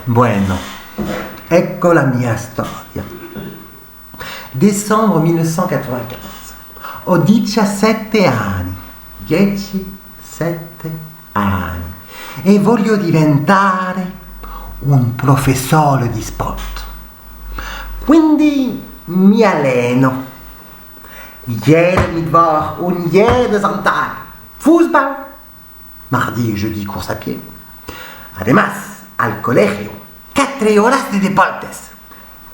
Bueno, ecco la mia storia. Dicembre 1995. Ho 17 anni. 17 anni. E voglio diventare un professore di sport. Quindi mi alleno. Jeden Mittwoch und jeden Sonntag. Fußball. Mardi et jeudi, course à pied. Además, al colegio, 4 horas de deportes.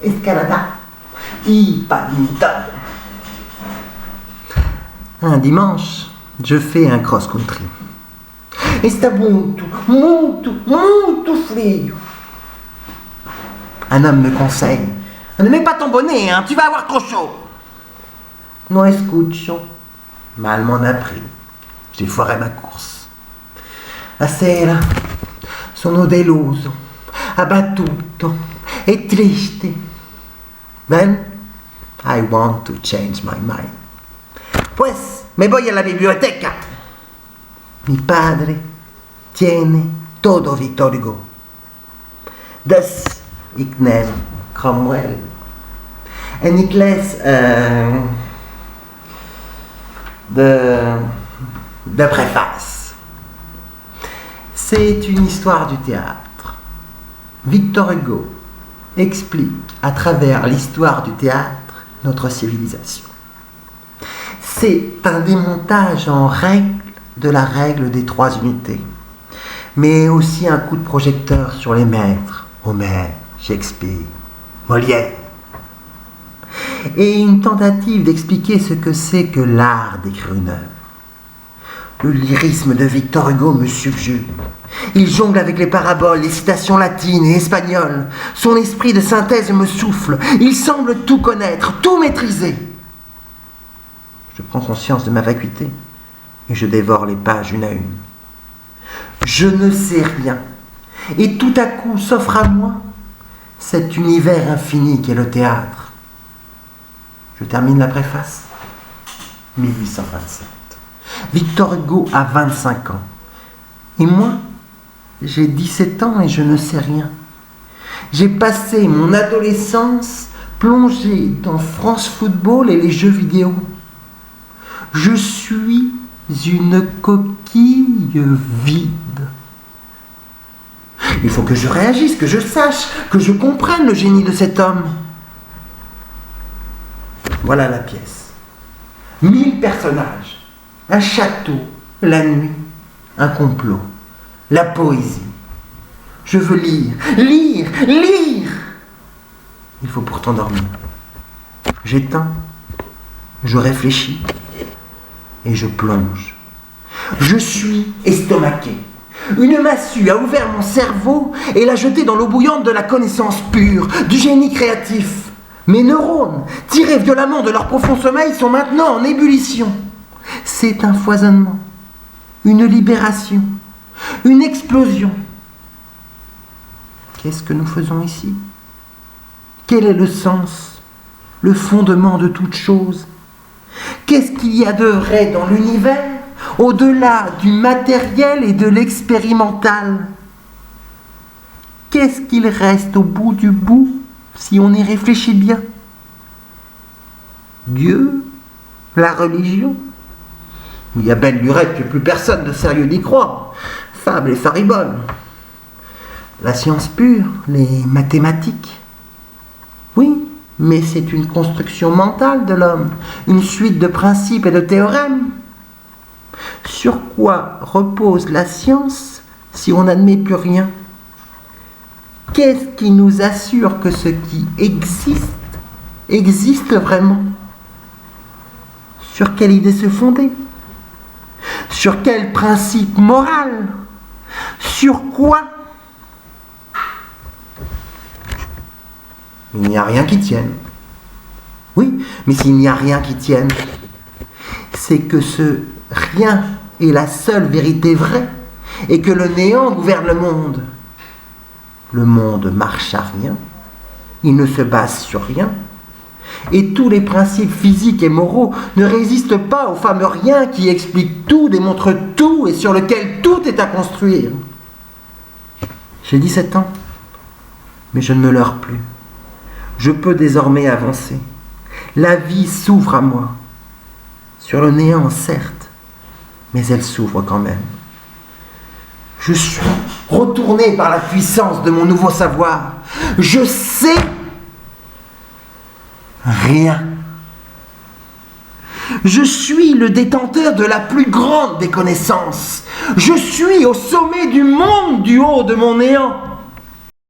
Escalada y badminton. Un dimanche, je fais un cross-country. Está muito frio. Un homme me conseille. Ne mets pas ton bonnet, hein, tu vas avoir trop chaud. Non escucho. Mal m'en a pris. J'ai foiré ma course. La sera sono deluso, abbattuto e triste. Then I want to change my mind. Pues me voy a la biblioteca. Mi padre tiene todo Victor Hugo. Dus ik neem Cromwell. En ik lees de préface. C'est une histoire du théâtre. Victor Hugo explique à travers l'histoire du théâtre notre civilisation. C'est un démontage en règle de la règle des 3 unités, mais aussi un coup de projecteur sur les maîtres, Homère, Shakespeare, Molière, et une tentative d'expliquer ce que c'est que l'art d'écrire une œuvre. Le lyrisme de Victor Hugo me subjugue. Il jongle avec les paraboles, les citations latines et espagnoles. Son esprit de synthèse me souffle. Il semble tout connaître, tout maîtriser. Je prends conscience de ma vacuité et je dévore les pages une à une. Je ne sais rien. Et tout à coup s'offre à moi cet univers infini qu'est le théâtre. Je termine la préface. 1827. Victor Hugo a 25 ans. Et moi, j'ai 17 ans et je ne sais rien. J'ai passé mon adolescence plongé dans France Football et les jeux vidéo. Je suis une coquille vide. Il faut que je réagisse, que je sache, que je comprenne le génie de cet homme. Voilà la pièce. 1000 personnages. Un château, la nuit, un complot, la poésie. Je veux lire. Il faut pourtant dormir. J'éteins, je réfléchis et je plonge. Je suis estomaqué. Une massue a ouvert mon cerveau et l'a jeté dans l'eau bouillante de la connaissance pure, du génie créatif. Mes neurones, tirés violemment de leur profond sommeil, sont maintenant en ébullition. C'est un foisonnement, une libération, une explosion. Qu'est-ce que nous faisons ici? Quel est le sens, le fondement de toute chose? Qu'est-ce qu'il y a de vrai dans l'univers, au-delà du matériel et de l'expérimental? Qu'est-ce qu'il reste au bout du bout, si on y réfléchit bien? Dieu? La religion? Il y a belle lurette que plus personne de sérieux n'y croit. Fable et faribole. La science pure, les mathématiques. Oui, mais c'est une construction mentale de l'homme, une suite de principes et de théorèmes. Sur quoi repose la science si on n'admet plus rien? Qu'est-ce qui nous assure que ce qui existe vraiment? Sur quelle idée se fonder? Sur quel principe moral? Sur quoi? Il n'y a rien qui tienne. Oui, mais s'il n'y a rien qui tienne, c'est que ce rien est la seule vérité vraie et que le néant gouverne le monde. Le monde marche à rien, il ne se base sur rien. Et tous les principes physiques et moraux ne résistent pas au fameux rien qui explique tout, démontre tout et sur lequel tout est à construire. J'ai 17 ans. Mais je ne me leurre plus. Je peux désormais avancer. La vie s'ouvre à moi. Sur le néant, certes, mais elle s'ouvre quand même. Je suis retourné par la puissance de mon nouveau savoir. Je sais rien. Je suis le détenteur de la plus grande des connaissances. Je suis au sommet du monde du haut de mon néant.